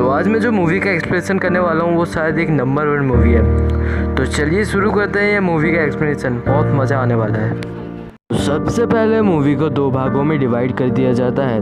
तो आज मैं जो मूवी का एक्सप्लेनेशन करने वाला हूँ वो शायद एक नंबर 1 मूवी है। तो चलिए शुरू करते हैं ये मूवी का एक्सप्लेनेशन, बहुत मज़ा आने वाला है। तो सबसे पहले मूवी को 2 भागों में डिवाइड कर दिया जाता है।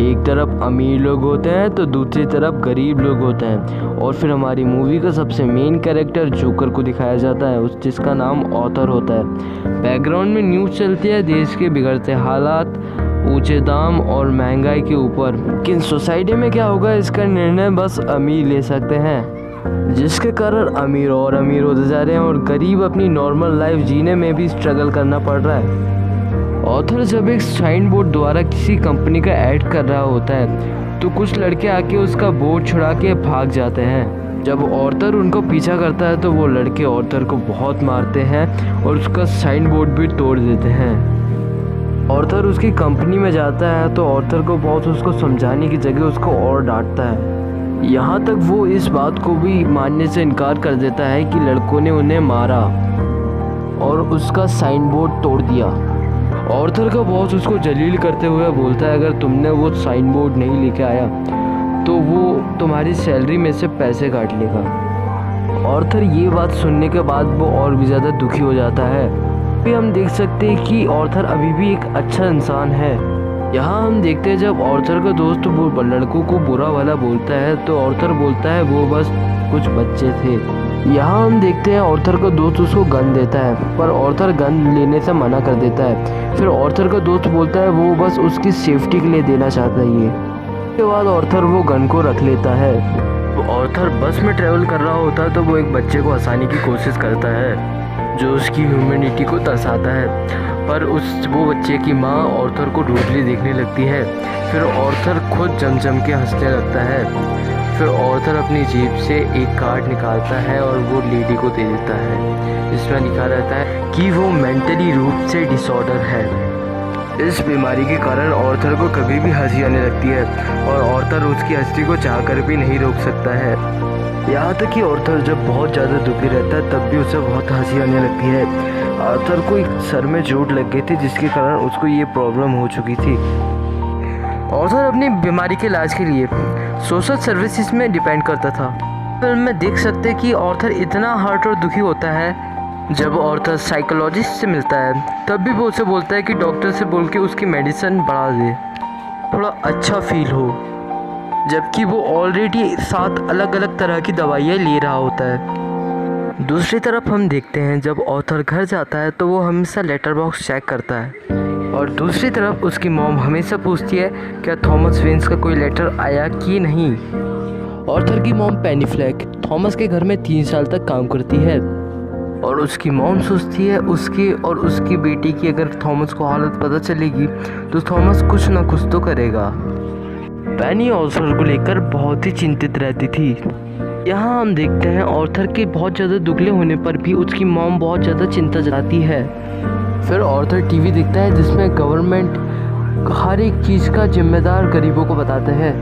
एक तरफ अमीर लोग होते हैं तो दूसरी तरफ गरीब लोग होते हैं। और फिर हमारी मूवी का सबसे मेन कैरेक्टर जोकर को दिखाया जाता है, उस जिसका नाम ऑथर होता है। बैकग्राउंड में न्यूज़ चलती है देश के बिगड़ते हालात, ऊंचे दाम और महंगाई के ऊपर। लेकिन सोसाइटी में क्या होगा इसका निर्णय बस अमीर ले सकते हैं, जिसके कारण अमीर और अमीर होते जा रहे हैं और गरीब अपनी नॉर्मल लाइफ जीने में भी स्ट्रगल करना पड़ रहा है। ऑथर जब एक साइन बोर्ड द्वारा किसी कंपनी का ऐड कर रहा होता है तो कुछ लड़के आके उसका बोर्ड छुड़ा के भाग जाते हैं। जब ऑथर उनको पीछा करता है तो वो लड़के ऑथर को बहुत मारते हैं और उसका साइन बोर्ड भी तोड़ देते हैं। ऑथर उसकी कंपनी में जाता है तो ऑथर को बहुत उसको समझाने की जगह उसको और डांटता है। यहाँ तक वो इस बात को भी मानने से इनकार कर देता है कि लड़कों ने उन्हें मारा और उसका साइन बोर्ड तोड़ दिया। ऑथर का बॉस उसको जलील करते हुए बोलता है अगर तुमने वो साइन बोर्ड नहीं लेके आया तो वो तुम्हारी सैलरी में से पैसे काट लेगा। ऑथर ये बात सुनने के बाद वो और भी ज़्यादा दुखी हो जाता है। भी हम देख सकते हैं कि ऑथर अभी भी एक अच्छा इंसान है। यहाँ हम देखते हैं जब ऑथर का दोस्त वो लड़कों को बुरा वाला बोलता है तो ऑथर बोलता है वो बस कुछ बच्चे थे। यहाँ हम देखते हैं ऑथर का दोस्त उसको गन देता है पर ऑथर गन लेने से मना कर देता है। फिर ऑथर का दोस्त बोलता है वो बस उसकी सेफ्टी के लिए देना चाहता है ये। उसके बाद ऑथर वो गन को रख लेता है। तो ऑथर बस में ट्रेवल कर रहा होता है तो वो एक बच्चे को हंसाने की कोशिश करता है जो उसकी ह्यूमैनिटी को दर्शाता है। पर वो बच्चे की माँ ऑथर को रूडली देखने लगती है। फिर ऑथर खुद जम के हंसने लगता है। फिर ऑथर अपनी जेब से एक कार्ड निकालता है और वो लेडी को दे देता है जिसमें लिखा रहता है कि वो मेंटली रूप से डिसऑर्डर है। इस बीमारी के कारण ऑथर को कभी भी हंसी आने लगती है और ऑथर उसकी हंसी को चाहकर भी नहीं रोक सकता है। यहाँ तक कि ऑथर जब बहुत ज़्यादा दुखी रहता है तब भी उसे बहुत हंसी आने लगती है। ऑथर को एक सर में चोट लग गई थी जिसके कारण उसको ये प्रॉब्लम हो चुकी थी। ऑथर अपनी बीमारी के इलाज के लिए सोशल सर्विसेज में डिपेंड करता था। फिल्म में देख सकते हैं कि ऑथर इतना हर्ट और दुखी होता है। जब ऑथर साइकोलॉजिस्ट से मिलता है तब भी वो उसे बोलता है कि डॉक्टर से बोल के उसकी मेडिसिन बढ़ा दे, थोड़ा अच्छा फील हो, जबकि वो ऑलरेडी 7 अलग अलग तरह की दवाइयाँ ले रहा होता है। दूसरी तरफ हम देखते हैं जब ऑथर घर जाता है तो वो हमेशा लेटर बॉक्स चेक करता है और दूसरी तरफ उसकी मॉम हमेशा पूछती है क्या थॉमस वेन्स का कोई लेटर आया कि नहीं। ऑथर की मॉम पेनी फ्लैक थॉमस के घर में 3 साल तक काम करती है और उसकी मॉम सोचती है उसकी और उसकी बेटी की अगर थॉमस को हालत पता चलेगी तो थॉमस कुछ ना कुछ तो करेगा। पेनी ऑथर को लेकर बहुत ही चिंतित रहती थी। यहाँ हम देखते हैं ऑथर के बहुत ज़्यादा दुबले होने पर भी उसकी मॉम बहुत ज़्यादा चिंता जताती है। फिर ऑथर टीवी देखता है जिसमें गवर्नमेंट हर एक चीज़ का जिम्मेदार गरीबों को बताते हैं।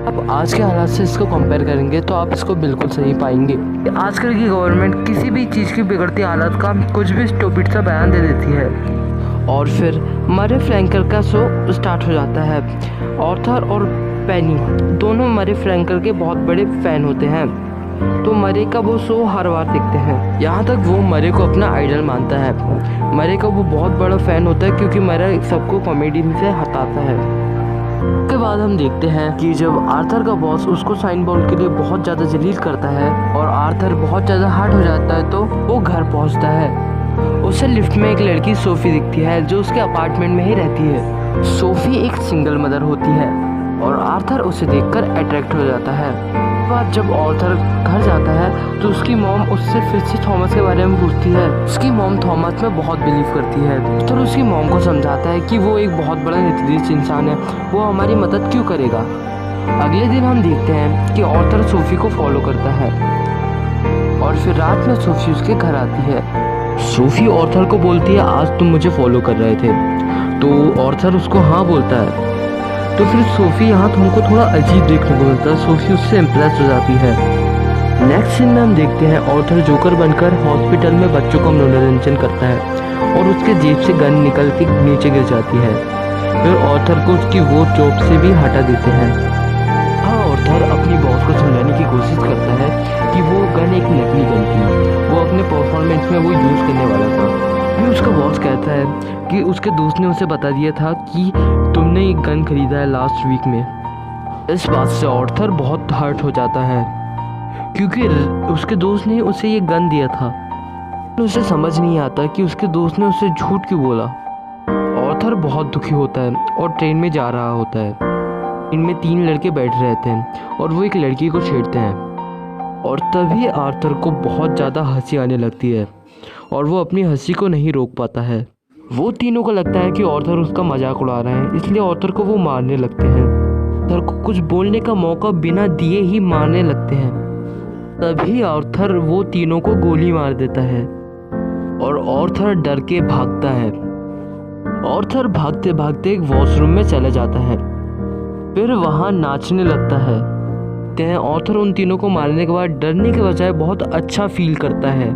अब आज के हालात से इसको कंपेयर करेंगे तो आप इसको बिल्कुल सही पाएंगे। आजकल की गवर्नमेंट किसी भी चीज़ की बिगड़ती हालात का कुछ भी स्टूपिड सा बयान दे देती है। और फिर मरे फ्रैंकल का शो स्टार्ट हो जाता है। ऑथर और पेनी दोनों मरे फ्रैंकल के बहुत बड़े फ़ैन होते हैं तो मरे का वो शो हर बार देखते हैं। यहाँ तक वो मरे को अपना आइडल मानता है। मरे का वो बहुत बड़ा फ़ैन होता है क्योंकि मरे सबको कॉमेडी से हटाता है। उसके बाद हम देखते हैं कि जब आर्थर का बॉस उसको साइन बोर्ड के लिए बहुत ज़्यादा जलील करता है और आर्थर बहुत ज़्यादा हर्ट हो जाता है तो वो घर पहुँचता है। उसे लिफ्ट में एक लड़की सोफी दिखती है जो उसके अपार्टमेंट में ही रहती है। सोफी एक सिंगल मदर होती है और आर्थर उसे देखकर अट्रैक्ट हो जाता है। बाद जब ऑथर घर जाता है तो उसकी मॉम उससे फिर से थॉमस के बारे में पूछती है। उसकी मॉम थॉमस में बहुत बिलीव करती है तो उसकी मॉम को समझाता है कि वो एक बहुत बड़ा निर्दोष इंसान है, वो हमारी मदद क्यों करेगा। अगले दिन हम देखते हैं कि ऑथर सोफी को फॉलो करता है और फिर रात में सोफी उसके घर आती है। सोफी ऑथर को बोलती है आज तुम मुझे फॉलो कर रहे थे, तो ऑथर उसको हाँ बोलता है। तो फिर सोफी यहाँ तुमको थोड़ा अजीब देखने को मिलता है। सोफी उससे इम्प्रेस हो जाती है। नेक्स्ट सीन में हम देखते हैं ऑथर जोकर बनकर हॉस्पिटल में बच्चों का मनोरंजन करता है और उसके जेब से गन निकल के नीचे गिर जाती है। फिर ऑथर को उसकी वो जॉब से भी हटा देते हैं। हाँ, ऑर्थर अपनी बॉस को समझाने की कोशिश करता है कि वो गन एक नकली गन थी, वो अपने परफॉर्मेंस में वो यूज़ करने वाला था। फिर उसका बॉस कहता है कि उसके दोस्त ने उसे बता दिया था कि तुमने एक गन खरीदा है लास्ट वीक में। इस बात से ऑर्थर बहुत हर्ट हो जाता है क्योंकि उसके दोस्त ने उसे ये गन दिया था। उसे समझ नहीं आता कि उसके दोस्त ने उसे झूठ क्यों बोला। ऑर्थर बहुत दुखी होता है और ट्रेन में जा रहा होता है। इनमें 3 लड़के बैठे रहते हैं और वो एक लड़की को छेड़ते हैं और तभी आर्थर को बहुत ज़्यादा हंसी आने लगती है और वो अपनी हंसी को नहीं रोक पाता है। वो तीनों को लगता है कि ऑर्थर उसका मजाक उड़ा रहे हैं, इसलिए ऑर्थर को वो मारने लगते हैं। ऑर्थर को कुछ बोलने का मौका बिना दिए ही मारने लगते हैं। तभी आर्थर वो तीनों को गोली मार देता है और ऑर्थर डर के भागता है। ऑर्थर भागते भागते एक वॉशरूम में चला जाता है, फिर वहाँ नाचने लगता है। ऑर्थर उन तीनों को मारने के बाद डरने के बजाय बहुत अच्छा फील करता है।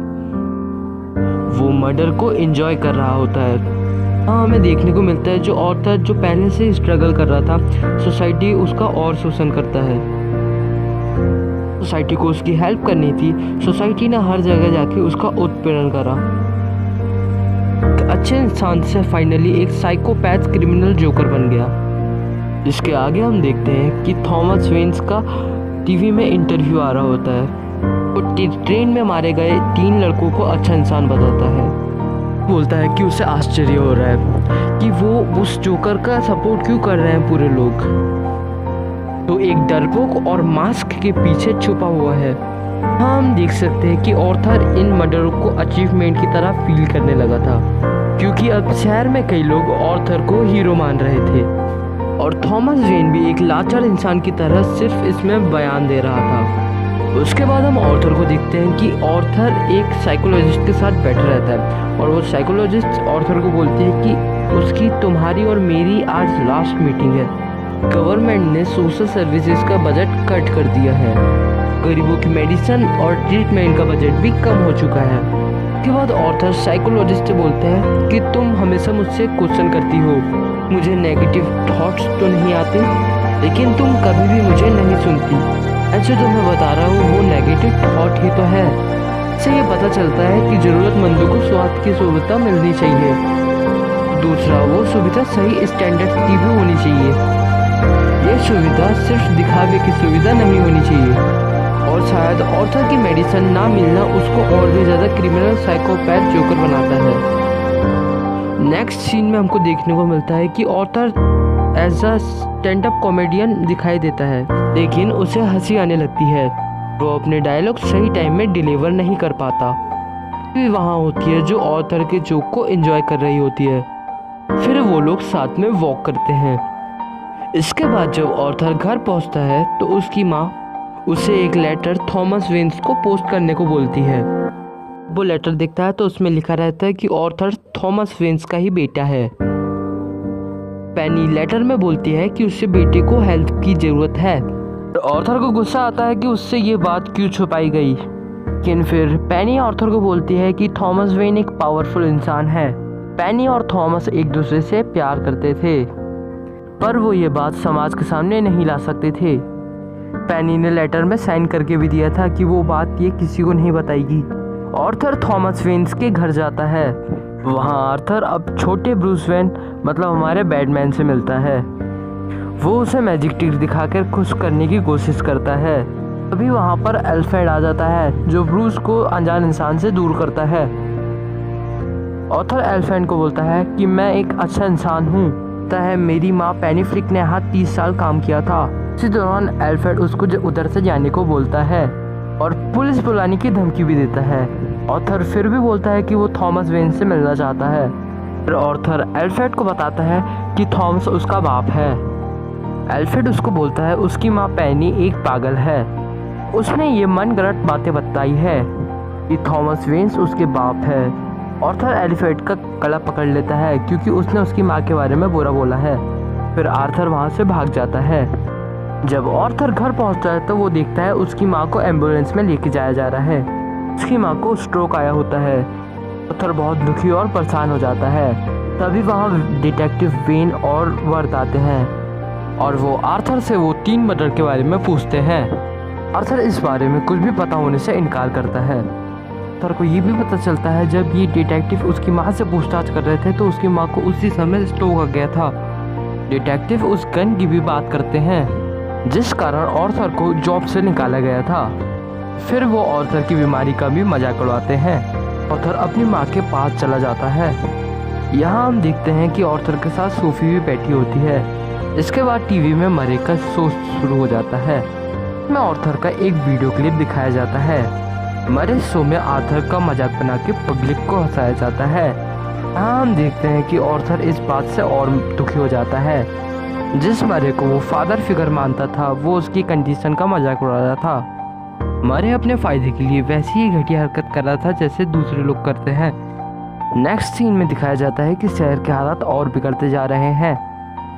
वो मर्डर को एंजॉय कर रहा होता है। हाँ, हमें देखने को मिलता है जो ऑर्थर जो पहले से स्ट्रगल कर रहा था, सोसाइटी उसका और शोषण करता है। सोसाइटी को उसकी हेल्प करनी थी, सोसाइटी ने हर जगह जाके उसका उत्पीड़न करा। अच्छे इंसान से फाइनली एक साइकोपैथ क्रिमिनल जोकर बन गया। इसके आगे हम देखते हैं कि थॉमस वेन्स का टीवी में इंटरव्यू आ रहा होता है। वो ट्रेन में मारे गए 3 लड़कों को अच्छा इंसान बताता है। बोलता है कि उसे आश्चर्य हो रहा है कि वो उस जोकर का सपोर्ट क्यों कर रहे हैं पूरे लोग। तो एक डरपोक और मास्क के पीछे छुपा हुआ है। हाँ, हम देख सकते हैं कि ऑर्थर इन मर्डरों को अचीवमेंट की तरह फील करने लगा था क्योंकि अब शहर में कई लोग ऑर्थर को हीरो मान रहे थे और थॉमस वेन भी एक लाचार इंसान की तरह सिर्फ इसमें बयान दे रहा था। उसके बाद हम ऑर्थर को देखते हैं कि ऑर्थर एक साइकोलॉजिस्ट के साथ बैठा रहता है और वो साइकोलॉजिस्ट ऑर्थर को बोलती है कि उसकी तुम्हारी और मेरी आज लास्ट मीटिंग है। गवर्नमेंट ने सोशल सर्विसेज का बजट कट कर दिया है, गरीबों की मेडिसिन और ट्रीटमेंट का बजट भी कम हो चुका है। उसके बाद ऑर्थर साइकोलॉजिस्ट से बोलते हैं कि तुम हमेशा मुझसे क्वेश्चन करती हो, मुझे नेगेटिव थॉट्स तो नहीं आते, लेकिन तुम कभी भी मुझे नहीं सुनती। अच्छा, जो मैं बता रहा हूँ वो नेगेटिव थॉट ही तो है। इससे ये पता चलता है कि ज़रूरतमंदों को स्वास्थ्य की सुविधा मिलनी चाहिए। दूसरा, वो सुविधा सही स्टैंडर्ड की भी होनी चाहिए। ये सुविधा सिर्फ दिखावे की सुविधा नहीं होनी चाहिए। और शायद ऑर्थर की मेडिसिन ना मिलना उसको और भी ज़्यादा क्रिमिनल साइकोपैथ जोकर बनाता है। नेक्स्ट सीन में हमको देखने को मिलता है कि Arthur as a stand up comedian दिखाई देता है, लेकिन उसे हंसी आने लगती है। वो अपने डायलॉग सही टाइम में डिलीवर नहीं कर पाता। भी वहाँ होती है जो ऑर्थर के जोक को एंजॉय कर रही होती है। फिर वो लोग साथ में वॉक करते हैं। इसके बाद जब ऑर्थर घर पहुँचता है तो उसकी माँ उसे एक लेटर थॉमस वेन्स को पोस्ट करने को बोलती है। वो लेटर देखता है तो उसमें लिखा रहता है कि ऑर्थर थॉमस वेन्स का ही बेटा है। पेनी लेटर में बोलती है कि उससे बेटे को हेल्प की ज़रूरत है। ऑर्थर को गुस्सा आता है कि उससे ये बात क्यों छुपाई गई, लेकिन फिर पेनी ऑर्थर को बोलती है कि थॉमस वेन एक पावरफुल इंसान है। पेनी और थॉमस एक दूसरे से प्यार करते थे, पर वो ये बात समाज के सामने नहीं ला सकते थे। पेनी ने लेटर में साइन करके भी दिया था कि वो बात ये किसी को नहीं बताएगी। ऑर्थर थॉमस वेन्स के घर जाता है। वहाँ आर्थर अब छोटे ब्रूस वेन मतलब हमारे बैटमैन से मिलता है। वो उसे मैजिक ट्रिक दिखाकर खुश करने की कोशिश करता है। तभी वहाँ पर अल्फ्रेड आ जाता है जो ब्रूस को अनजान इंसान से दूर करता है। ऑर्थर अल्फ्रेड को बोलता है कि मैं एक अच्छा इंसान हूँ। है मेरी माँ पेनी फ्लिक ने यहाँ 30 साल काम किया था। इसी दौरान अल्फ्रेड उसको उधर से जाने को बोलता है और पुलिस बुलाने की धमकी भी देता है। ऑर्थर फिर भी बोलता है कि वो थॉमस वेन से मिलना चाहता है। फिर ऑर्थर अल्फ्रेड को बताता है कि थॉमस उसका बाप है। अल्फ्रेड उसको बोलता है उसकी माँ पेनी एक पागल है, उसने ये मनगढ़ंत बातें बताई है कि थॉमस वेन्स उसके बाप है। ऑर्थर अल्फ्रेड का गला पकड़ लेता है क्योंकि उसने उसकी माँ के बारे में बुरा बोला है। फिर आर्थर वहाँ से भाग जाता है। जब ऑर्थर घर पहुँचता है तो वो देखता है उसकी माँ को एम्बुलेंस में लेके जाया जा रहा है। उसकी माँ को स्ट्रोक आया होता है। ऑर्थर बहुत दुखी और परेशान हो जाता है। तभी वहाँ डिटेक्टिव वेन और वर्थ आते हैं। और वो आर्थर से वो 3 मर्डर के बारे में पूछते हैं। आर्थर इस बारे में कुछ भी पता होने से इनकार करता है। आर्थर को ये भी पता चलता है जब ये डिटेक्टिव उसकी माँ से पूछताछ कर रहे थे तो उसकी माँ को उसी समय स्ट्रोक आ गया था। डिटेक्टिव उस गन की भी बात करते हैं जिस कारण आर्थर को जॉब से निकाला गया था। फिर वो आर्थर की बीमारी का भी मजाक उड़ाते हैं। आर्थर अपनी माँ के पास चला जाता है। यहाँ हम देखते हैं कि आर्थर के साथ सोफी भी बैठी होती है। इसके बाद टीवी में मरे का शो शुरू हो जाता है। इसमें आर्थर का एक वीडियो क्लिप दिखाया जाता है। मरे शो में आर्थर का मजाक बना के पब्लिक को हंसाया जाता है। यहाँ हम देखते हैं कि आर्थर इस बात से और दुखी हो जाता है। जिस मरे को वो फादर फिगर मानता था वो उसकी कंडीशन का मजाक उड़ा रहा था। मरे अपने फायदे के लिए वैसी ही घटिया हरकत कर रहा था जैसे दूसरे लोग करते हैं। नेक्स्ट सीन में दिखाया जाता है कि शहर के हालात और बिगड़ते जा रहे हैं।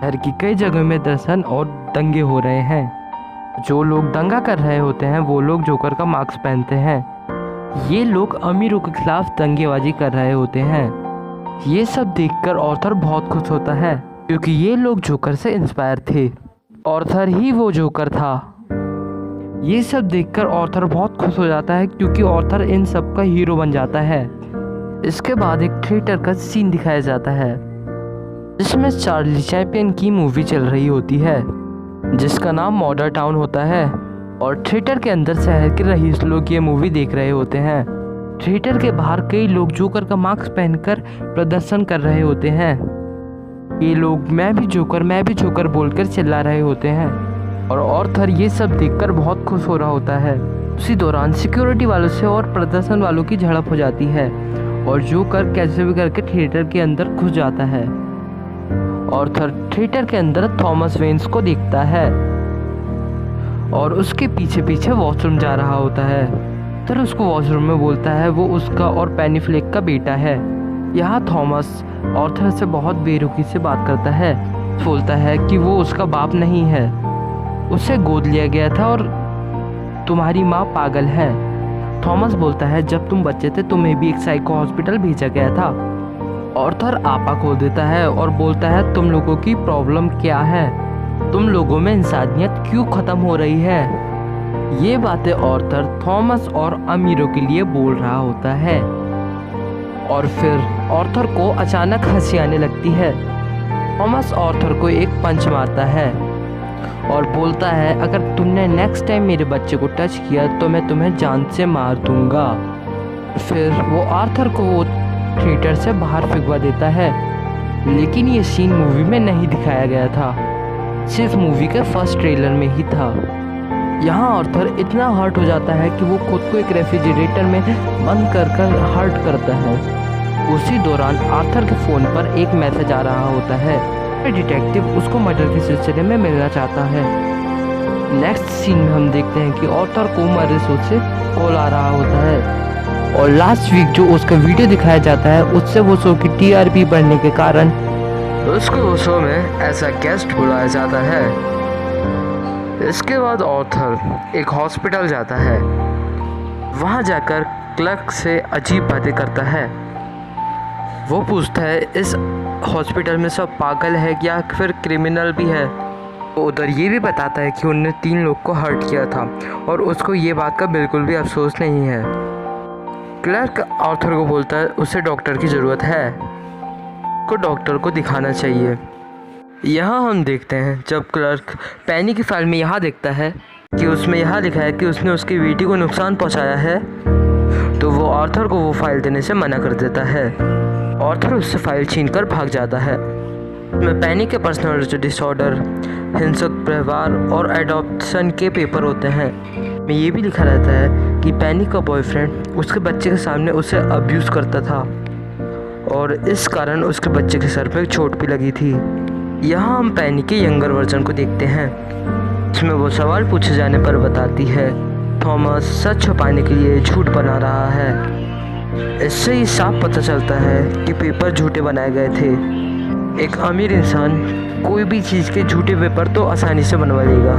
शहर की कई जगहों में दर्शन और दंगे हो रहे हैं। जो लोग दंगा कर रहे होते हैं वो लोग जोकर का मास्क पहनते हैं। ये लोग अमीरों के खिलाफ दंगेबाजी कर रहे होते हैं। ये सब देखकर आर्थर बहुत खुश होता है क्योंकि ये लोग जोकर से इंस्पायर थे। आर्थर ही वो जोकर था। ये सब देखकर आर्थर बहुत खुश हो जाता है क्योंकि आर्थर इन सब का हीरो बन जाता है। इसके बाद एक थिएटर का सीन दिखाया जाता है जिसमें चार्ली चैप्लिन की मूवी चल रही होती है जिसका नाम मॉडर्न टाउन होता है। और थिएटर के अंदर शहर के रईस लोग ये मूवी देख रहे होते हैं। थिएटर के बाहर कई लोग जोकर का मास्क पहनकर प्रदर्शन कर रहे होते हैं। ये लोग मैं भी जोकर बोलकर चिल्ला रहे होते हैं और आर्थर ये सब देखकर बहुत खुश हो रहा होता है। उसी दौरान सिक्योरिटी वालों से और प्रदर्शन वालों की झड़प हो जाती है और जोकर कैसे भी करके थिएटर के अंदर घुस जाता है। आर्थर थिएटर के अंदर थॉमस वेन्स को देखता है और उसके पीछे पीछे वॉशरूम जा रहा होता है। आर्थर उसको वॉशरूम में बोलता है वो उसका और पेनी फ्लेक का बेटा है। यहाँ थॉमस आर्थर से बहुत बेरुखी से बात करता है। बोलता है कि वो उसका बाप नहीं है, उसे गोद लिया गया था और तुम्हारी माँ पागल है। थॉमस बोलता है जब तुम बच्चे थे तुम्हें भी एक साइको हॉस्पिटल भेजा गया था। आर्थर आपा खोल देता है और बोलता है तुम लोगों की प्रॉब्लम क्या है, तुम लोगों में इंसानियत क्यों ख़त्म हो रही है। ये बातें आर्थर थॉमस और अमीरों के लिए बोल रहा होता है। और फिर आर्थर को अचानक हंसी आने लगती है। थॉमस आर्थर को एक पंच मारता है और बोलता है अगर तुमने नेक्स्ट टाइम मेरे बच्चे को टच किया तो मैं तुम्हें जान से मार दूंगा। फिर वो आर्थर को वो थिएटर से बाहर फेंकवा देता है। लेकिन ये सीन मूवी में नहीं दिखाया गया था, सिर्फ मूवी के फर्स्ट ट्रेलर में ही था। यहाँ आर्थर इतना हर्ट हो जाता है कि वो खुद को एक रेफ्रिजरेटर में बंद कर हर्ट करता है। उसी दौरान आर्थर के फ़ोन पर एक मैसेज आ रहा होता है। डिटेक्टिव उसको मर्डर के सिलसिले में मिलना चाहता है। नेक्स्ट सीन में हम देखते हैं कि आर्थर को मर्डर शो से कॉल आ रहा होता है और लास्ट वीक जो उसका वीडियो दिखाया जाता है उससे वो शो की TRP बढ़ने के कारण उसको वो शो में ऐसा गेस्ट बुलाया जाता है। इसके बाद आर्थर एक हॉस्पिटल जाता है। वहाँ जाकर क्लर्क से अजीब बातें करता है। वो पूछता है इस हॉस्पिटल में सब पागल है या फिर क्रिमिनल भी है। वो उधर ये भी बताता है कि उनने 3 लोग को हर्ट किया था और उसको ये बात का बिल्कुल भी अफसोस नहीं है। क्लर्क आर्थर को बोलता है उसे डॉक्टर की ज़रूरत है, को डॉक्टर को दिखाना चाहिए। यहाँ हम देखते हैं जब क्लर्क पेनी की फाइल में यहाँ देखता है कि उसमें यहाँ लिखा है कि उसने उसकी बेटी को नुकसान पहुँचाया है, तो वो आर्थर को वो फाइल देने से मना कर देता है। आर्थर उससे फाइल छीनकर भाग जाता है। इसमें पेनी के पर्सनालिटी डिसऑर्डर, हिंसक व्यवहार और एडॉप्शन के पेपर होते हैं। में ये भी लिखा रहता है कि पेनी का बॉयफ्रेंड उसके बच्चे के सामने उसे अब्यूज़ करता था और इस कारण उसके बच्चे के सर पे चोट भी लगी थी। यहाँ हम पेनी के यंगर वर्जन को देखते हैं। इसमें वो सवाल पूछे जाने पर बताती है थॉमस सच छुपाने के लिए झूठ बना रहा है। इससे ये साफ पता चलता है कि पेपर झूठे बनाए गए थे। एक अमीर इंसान कोई भी चीज़ के झूठे पेपर तो आसानी से बनवा लेगा।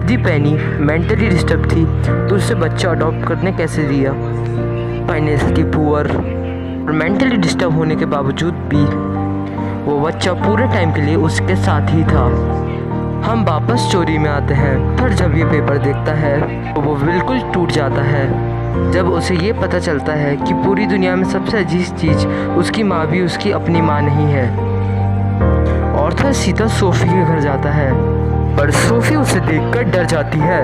यदि पेनी मेंटली डिस्टर्ब थी तो उसे बच्चा अडॉप्ट करने कैसे दिया। फाइनेंशियली पुअर और मेंटली डिस्टर्ब होने के बावजूद भी वो बच्चा पूरे टाइम के लिए उसके साथ ही था। हम वापस चोरी में आते हैं। फिर जब ये पेपर देखता है तो वो बिल्कुल टूट जाता है जब उसे ये पता चलता है कि पूरी दुनिया में सबसे अजीज चीज़ उसकी माँ भी उसकी अपनी माँ नहीं है। आर्थर सीधा सोफी के घर जाता है, पर सोफी उसे देखकर डर जाती है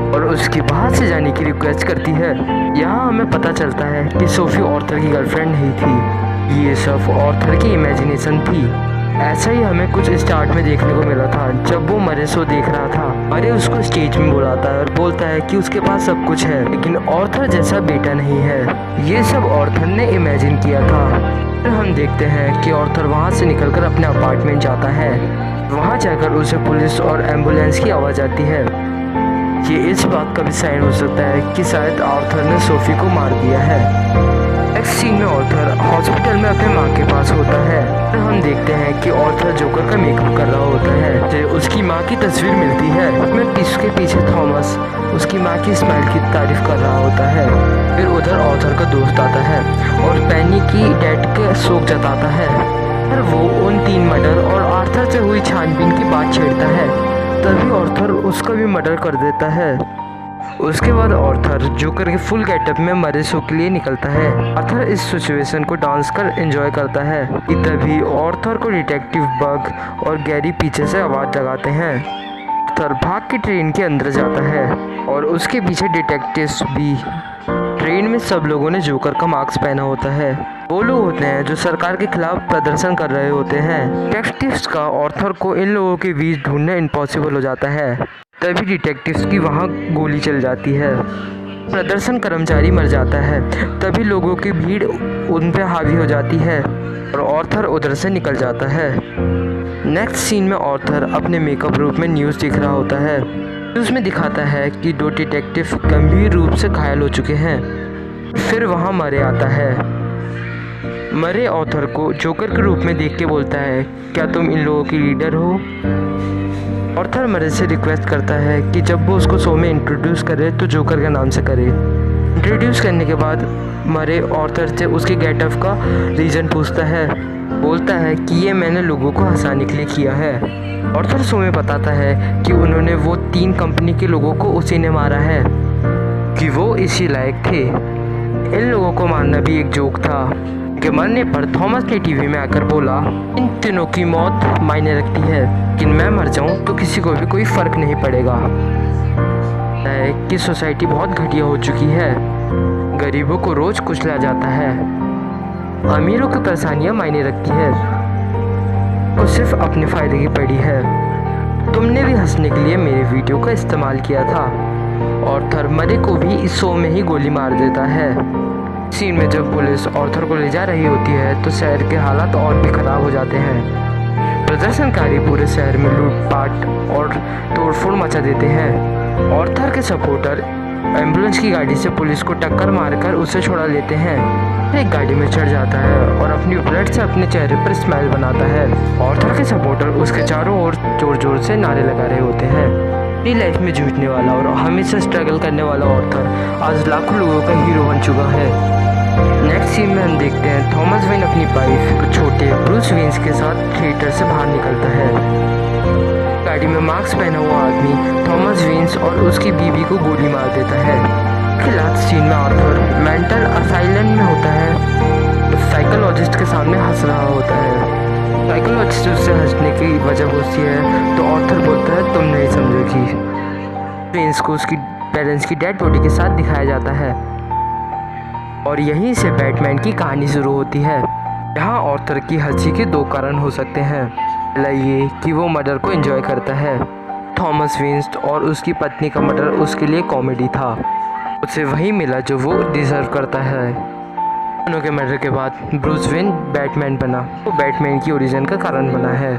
और उसकी बाहर से जाने की रिक्वेस्ट करती है। यहाँ हमें पता चलता है कि सोफी आर्थर की गर्लफ्रेंड नहीं थी, ये सब आर्थर की इमेजिनेशन थी। ऐसा ही हमें कुछ स्टार्ट में देखने को मिला था जब वो मरे शो देख रहा था। मरे उसको स्टेज में बुलाता है और बोलता है कि उसके पास सब कुछ है लेकिन आर्थर जैसा बेटा नहीं है। ये सब आर्थर ने इमेजिन किया था। फिर हम देखते हैं कि आर्थर वहाँ से निकलकर अपने अपार्टमेंट जाता है। वहाँ जाकर उसे पुलिस और एम्बुलेंस की आवाज़ आती है। ये इस बात का भी साइन हो सकता है कि शायद आर्थर ने सोफी को मार दिया है। नेक्स्ट सीन में आर्थर हॉस्पिटल में अपने माँ के पास होता है। फिर हम देखते हैं कि आर्थर जोकर का मेकअप कर रहा होता है। फिर उसकी माँ की तस्वीर मिलती है। उसमें उसके पीछे थॉमस उसकी माँ की स्माइल की तारीफ कर रहा होता है। फिर उधर आर्थर का दोस्त आता है और पेनी की डेथ के शोक जताता है। फिर वो उन 3 मर्डर और आर्थर से हुई छानबीन की बात छेड़ता है। तभी आर्थर उसका भी मर्डर कर देता है। उसके बाद आर्थर जोकर के फुल गेटअप में मरे शो के लिए निकलता है। आर्थर इस सिचुएशन को डांस कर एंजॉय करता है कि तभी आर्थर को डिटेक्टिव बग और गैरी पीछे से आवाज़ लगाते हैं। आर्थर भाग के ट्रेन के अंदर जाता है और उसके पीछे डिटेक्टिव्स भी। ट्रेन में सब लोगों ने जोकर का मास्क पहना होता है। वो लोग होते हैं जो सरकार के खिलाफ प्रदर्शन कर रहे होते हैं। डिटेक्टिव्स का आर्थर को इन लोगों के बीच ढूंढना इम्पॉसिबल हो जाता है। तभी डिटेक्टिव्स की वहाँ गोली चल जाती है। प्रदर्शन कर्मचारी मर जाता है। तभी लोगों की भीड़ उन पे हावी हो जाती है और आर्थर उधर से निकल जाता है। नेक्स्ट सीन में आर्थर अपने मेकअप रूप में न्यूज़ देख रहा होता है। न्यूज़ में दिखाता है कि 2 डिटेक्टिव गंभीर रूप से घायल हो चुके हैं। फिर वहाँ मरे आता है। मरे आर्थर को जोकर के रूप में देख के बोलता है, क्या तुम इन लोगों की लीडर हो? आर्थर मरे से रिक्वेस्ट करता है कि जब वो उसको शो में इंट्रोड्यूस करे तो जोकर के नाम से करे। इंट्रोड्यूस करने के बाद मरे आर्थर से उसके गेटअप का रीज़न पूछता है। बोलता है कि ये मैंने लोगों को हंसाने के लिए किया है। आर्थर शो में बताता है कि उन्होंने वो 3 कंपनी के लोगों को उसी ने मारा है कि वो इसी लायक थे। इन लोगों को मारना भी एक जोक था। के मरने पर थॉमस ने टीवी में आकर बोला, इन तीनों की मौत मायने रखती है लेकिन मैं मर जाऊं तो किसी को भी कोई फर्क नहीं पड़ेगा। कि सोसाइटी बहुत घटिया हो चुकी है, गरीबों को रोज कुचला जाता है, अमीरों की परेशानियां मायने रखती है, वो सिर्फ अपने फायदे की पड़ी है। तुमने भी हंसने के लिए मेरे वीडियो का इस्तेमाल किया था। आर्थर मरे को भी इस शो में ही गोली मार देता है। सीन में जब पुलिस आर्थर को ले जा रही होती है तो शहर के हालात और भी खराब हो जाते हैं। प्रदर्शनकारी पूरे शहर में लूटपाट और तोड़फोड़ मचा देते हैं। आर्थर के सपोर्टर एम्बुलेंस की गाड़ी से पुलिस को टक्कर मारकर उसे छुड़ा लेते हैं। एक गाड़ी में चढ़ जाता है और अपनी ब्लड से अपने चेहरे पर स्माइल बनाता है। आर्थर के सपोर्टर उसके चारों ओर जोर जोर से नारे लगा रहे होते हैं। अपनी लाइफ में जूझने वाला और हमेशा स्ट्रगल करने वाला आर्थर आज लाखों लोगों का हीरो बन चुका है। नेक्स्ट सीन में हम देखते हैं थॉमस वेन अपनी वाइफ छोटे ब्रूस वेन्स के साथ थिएटर से बाहर निकलता है। गाड़ी में मास्क पहना हुआ आदमी थॉमस वेन्स और उसकी बीवी को गोली मार देता है। फिर लास्ट सीन में आर्थर मेंटल असाइलम में होता है। साइकोलॉजिस्ट के सामने हंस रहा होता है। साइकोलॉजिस्ट उससे हंसने की वजह पूछती है तो आर्थर बोलता है, तुम नहीं समझोगी। वेन्स को उसकी पेरेंट्स की डेड बॉडी के साथ दिखाया जाता है और यहीं से बैटमैन की कहानी शुरू होती है। यहाँ आर्थर की हंसी के 2 कारण हो सकते हैं। पहला ये कि वो मर्डर को एंजॉय करता है। थॉमस वेन्स और उसकी पत्नी का मर्डर उसके लिए कॉमेडी था, उसे वही मिला जो वो डिजर्व करता है। दोनों के मर्डर के बाद ब्रूस वेन बैटमैन बना, वो बैटमैन की ओरिजिन का कारण बना है।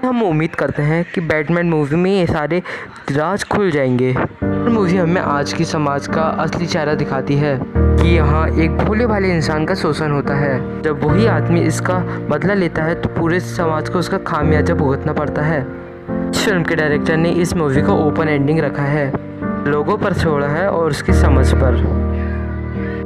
हम उम्मीद करते हैं कि बैटमैन मूवी में ये सारे राज खुल जाएंगे। मूवी हमें आज की समाज का असली चेहरा दिखाती है कि यहाँ एक भोले भाले इंसान का शोषण होता है। जब वही आदमी इसका बदला लेता है तो पूरे समाज को उसका खामियाजा भुगतना पड़ता है। इस फिल्म के डायरेक्टर ने इस मूवी को ओपन एंडिंग रखा है, लोगों पर छोड़ा है और उसकी समझ पर।